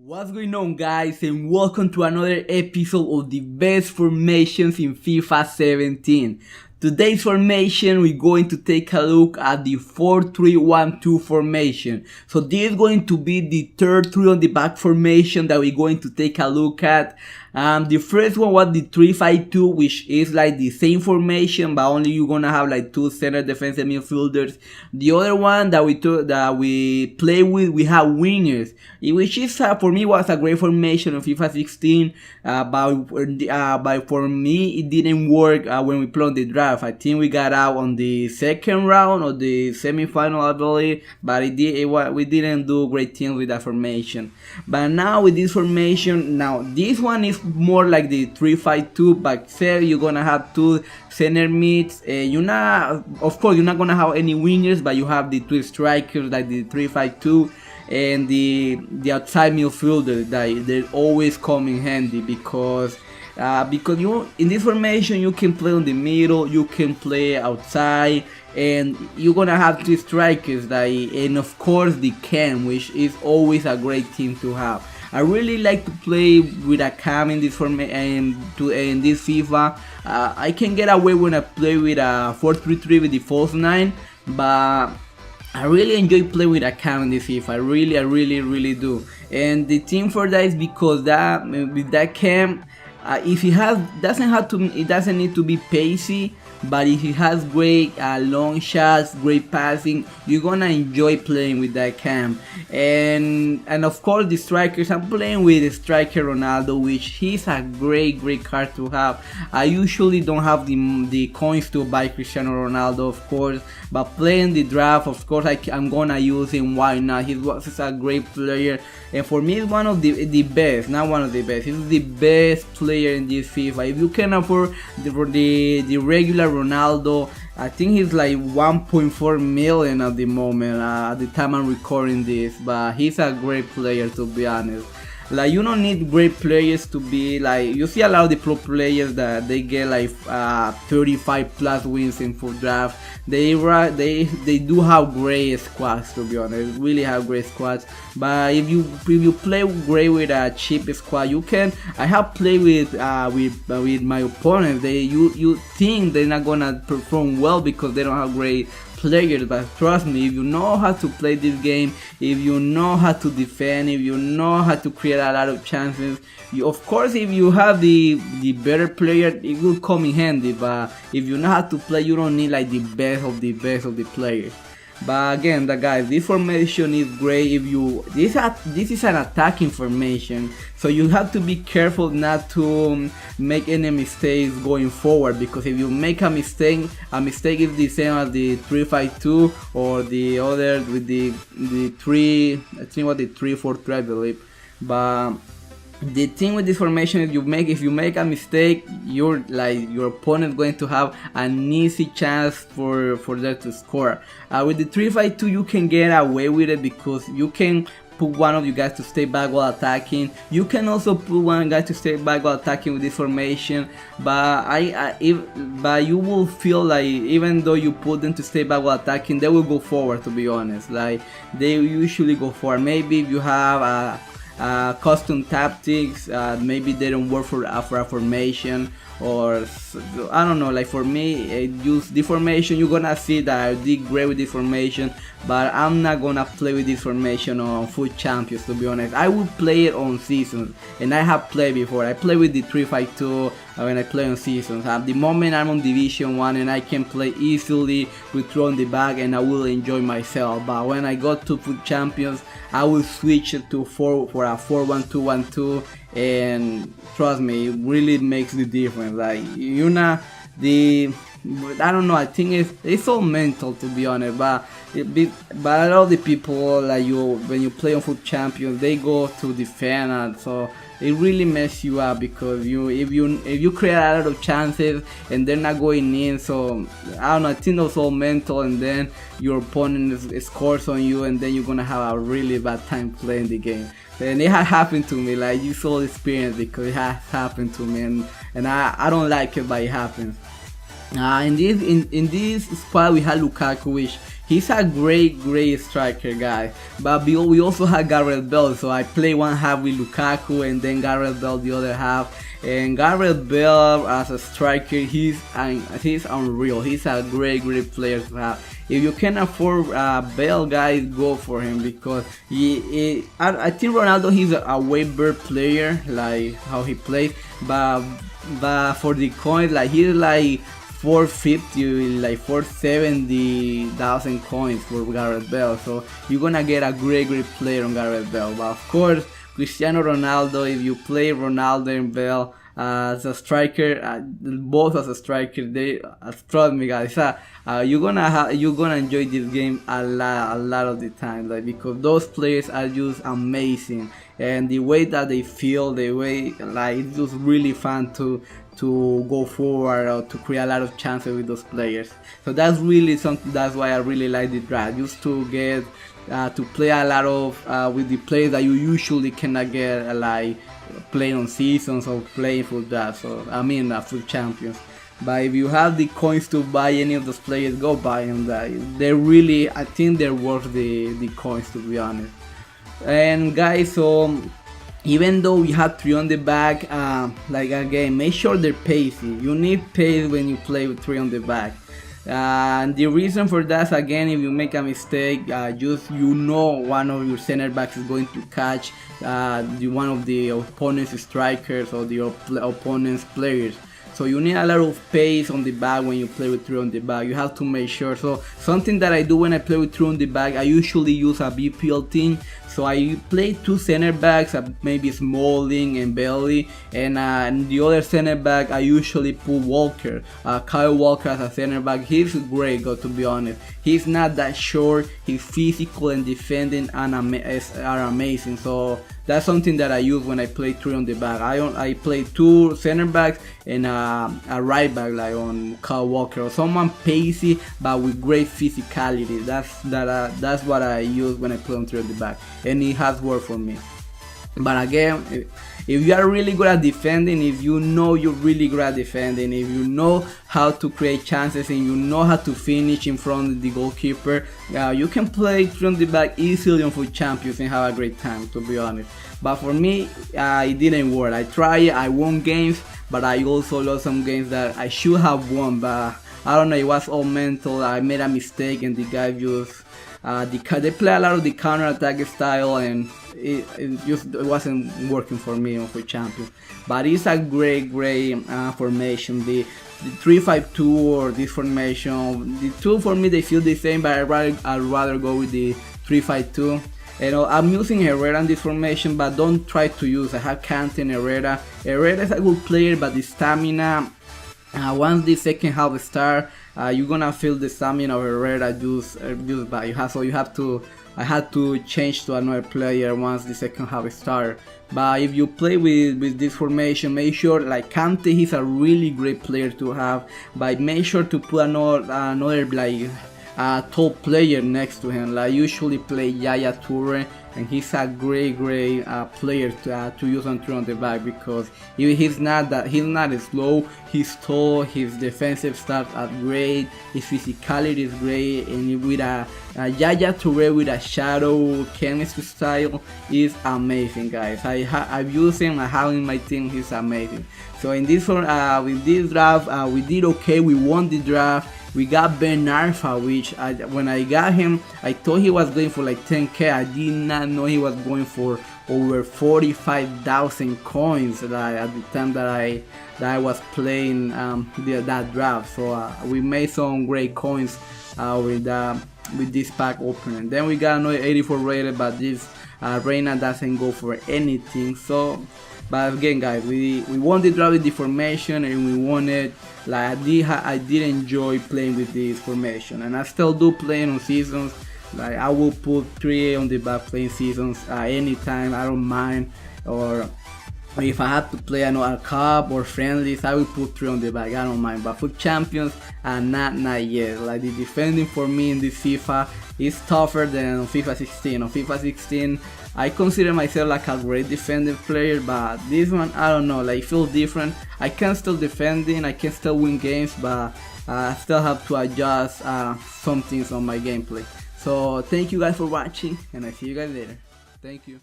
What's going on, guys, and welcome to another episode of the best formations in FIFA 17. Today's formation, we're going to take a look at the 4-3-1-2 formation. So this is going to be the third three on the back formation that we're going to take a look at. The first one was the 3-5-2, which is like the same formation, but only you're gonna have like two center defensive midfielders. The other one that we play with, we have wingers, which is for me was a great formation of FIFA 16. But for me, it didn't work when we played on the draft. I think we got out on the second round or the semi-final, I believe, but we didn't do great things with that formation. But now with this formation, now this one is more like the 3-5-2, but say you're gonna have two center mids. Of course, you're not gonna have any wingers, but you have the two strikers like the 3-5-2, and the outside midfielder that they always come in handy because you in this formation you can play on the middle, you can play outside, and you're gonna have two strikers and of course the cam, which is always a great team to have. I really like to play with a cam in this in this FIFA. I can get away when I play with a 4-3-3 with the false 9, but I really enjoy playing with a cam in this FIFA. I really do. And the thing for that is because with that cam, if it doesn't need to be pacey, but if it has great long shots, great passing, you're gonna enjoy playing with that cam. And of course the strikers, I'm playing with the striker Ronaldo, which he's a great card to have. I usually don't have the coins to buy Cristiano Ronaldo, of course, but playing the draft, of course I'm gonna use him. Why not? He's a great player, and for me he's one of the best, not one of the best, he's the best player in this FIFA. If you can afford the regular Ronaldo, I think he's like 1.4 million at the moment, at the time I'm recording this, but he's a great player, to be honest. Like, you don't need great players to be like, you see a lot of the pro players that they get like 35 plus wins in full draft. They do have great squads, to be honest, really have great squads. But if you play great with a cheap squad, you can. I have played with my opponents. You think they're not gonna perform well because they don't have great players, but trust me, if you know how to play this game, if you know how to defend, if you know how to create a lot of chances, of course if you have the better player, it will come in handy. But if you know how to play, you don't need like the best of the players. But again, guys, this formation is great. This is an attacking formation, so you have to be careful not to make any mistakes going forward, because if you make a mistake is the same as the 3-5-2 or the other with the 3, I think what the 3-4-3, I believe. But the thing with this formation is if you make a mistake, your opponent is going to have an easy chance for them to score. With the 3-5-2 you can get away with it because you can put one of you guys to stay back while attacking. You can also put one guy to stay back while attacking with this formation, but you will feel like even though you put them to stay back while attacking, they will go forward, to be honest. Like, they usually go forward. Maybe if you have custom tactics, maybe they don't work for a formation, or I don't know. Like, for me, use the formation. You're gonna see that I did great with this formation, but I'm not gonna play with this formation on Foot Champions, to be honest. I will play it on seasons, and I have played before. I play with the 3-5-2 when I play on seasons. At the moment I'm on Division 1 and I can play easily with throw on the back and I will enjoy myself. But when I go to Foot Champions, I will switch it to for a 4-1-2-1-2, and trust me, it really makes the difference. Like, I don't know, I think it's all mental, to be honest, but a lot of the people, like, when you play on Foot Champions, they go to defend, and so it really messes you up, because if you create a lot of chances and they're not going in, so I don't know, I think it's all mental, and then your opponent scores on you, and then you're gonna have a really bad time playing the game. And it has happened to me, like, you saw the experience, because it has happened to me, and I don't like it, but it happens. In this squad we had Lukaku, which He's a great striker, guy. But we also have Gareth Bale, so I play one half with Lukaku and then Gareth Bale the other half. And Gareth Bale as a striker, he's unreal. He's a great player to have. If you can afford Bale, guys, go for him, because I think Ronaldo, he's a way better player, like how he plays. But for the coins, like he's like 450, like 470,000 coins for Gareth Bale. So you're gonna get a great player on Gareth Bale. But of course, Cristiano Ronaldo, if you play Ronaldo and Bale as a striker, both as a striker, they trust me, guys. You're gonna enjoy this game a lot of the time, like, because those players are just amazing, and the way that they feel, the way, like, it's just really fun to go forward or to create a lot of chances with those players. So that's really something. That's why I really like the draft, just to get to play a lot of with the players that you usually cannot get, like playing on seasons or playing full draft. So I mean full champions. But if you have the coins to buy any of those players, go buy them. They're really, I think they're worth the coins, to be honest. And guys, so even though we have 3 on the back, like again, make sure they're pacey. You need pace when you play with 3 on the back. And the reason for that, again, if you make a mistake, just one of your center backs is going to catch one of the opponent's strikers or the opponent's players. So you need a lot of pace on the back when you play with 3 on the back. You have to make sure. So something that I do when I play with 3 on the back, I usually use a BPL team. So I play 2 center backs, maybe Smalling and Bailey, and the other center back I usually put Walker, Kyle Walker as a center back. He's great, to be honest. He's not that short. He's physical and defending are amazing. So that's something that I use when I play 3 on the back. I play 2 center backs and a right back, like on Kyle Walker, or someone pacey but with great physicality. That's what I use when I play on 3 on the back, and it has worked for me. But again, if you are really good at defending, if you know you're really good at defending, if you know how to create chances and you know how to finish in front of the goalkeeper, you can play 3 on the back easily on FUT Champions and have a great time, to be honest. But for me, it didn't work. I tried, I won games, but I also lost some games that I should have won. But I don't know, it was all mental. I made a mistake and the guy just they play a lot of the counter-attack style, and it wasn't working for me on FUT Champions. But it's a great formation. The 3-5-2 or this formation, the two for me they feel the same, but I'd rather go with the 3-5-2. I'm using Herrera in this formation, but don't try to use. I have Kante and Herrera. Herrera is a good player, but the stamina, once the second half starts, you're gonna feel the stamina of Herrera just by. I had to change to another player once the second half started. But if you play with this formation, make sure, like Kante, he's a really great player to have, but make sure to put another like top player next to him. Like usually play Yaya Toure, and he's a great player to use on 3 on the back, because he's not slow, he's tall, his defensive stats are great, his physicality is great, and with a Yaya Toure with a shadow chemistry style is amazing, guys. I've used him, I have him in my team, he's amazing. So in this one, with this draft, we did okay, we won the draft. We got Ben Arfa, which when I got him, I thought he was going for like 10k. I did not know he was going for over 45,000 coins at the time that I was playing that draft. So we made some great coins with this pack opening. Then we got another 84 rated, but this Reina doesn't go for anything. So, but again, guys, we won the draft with the formation, and we won it. Like I did enjoy playing with this formation, and I still do playing on seasons. Like I will put 3 on the back playing seasons anytime, I don't mind. Or if I have to play a cup or friendlies, I will put 3 on the back, I don't mind. But for champions, not yet. Like the defending for me in this FIFA is tougher than on FIFA 16. On FIFA 16, I consider myself like a great defending player, but this one, I don't know, like it feels different. I can still defending, I can still win games, but still have to adjust some things on my gameplay. So thank you guys for watching, and I see you guys later. Thank you.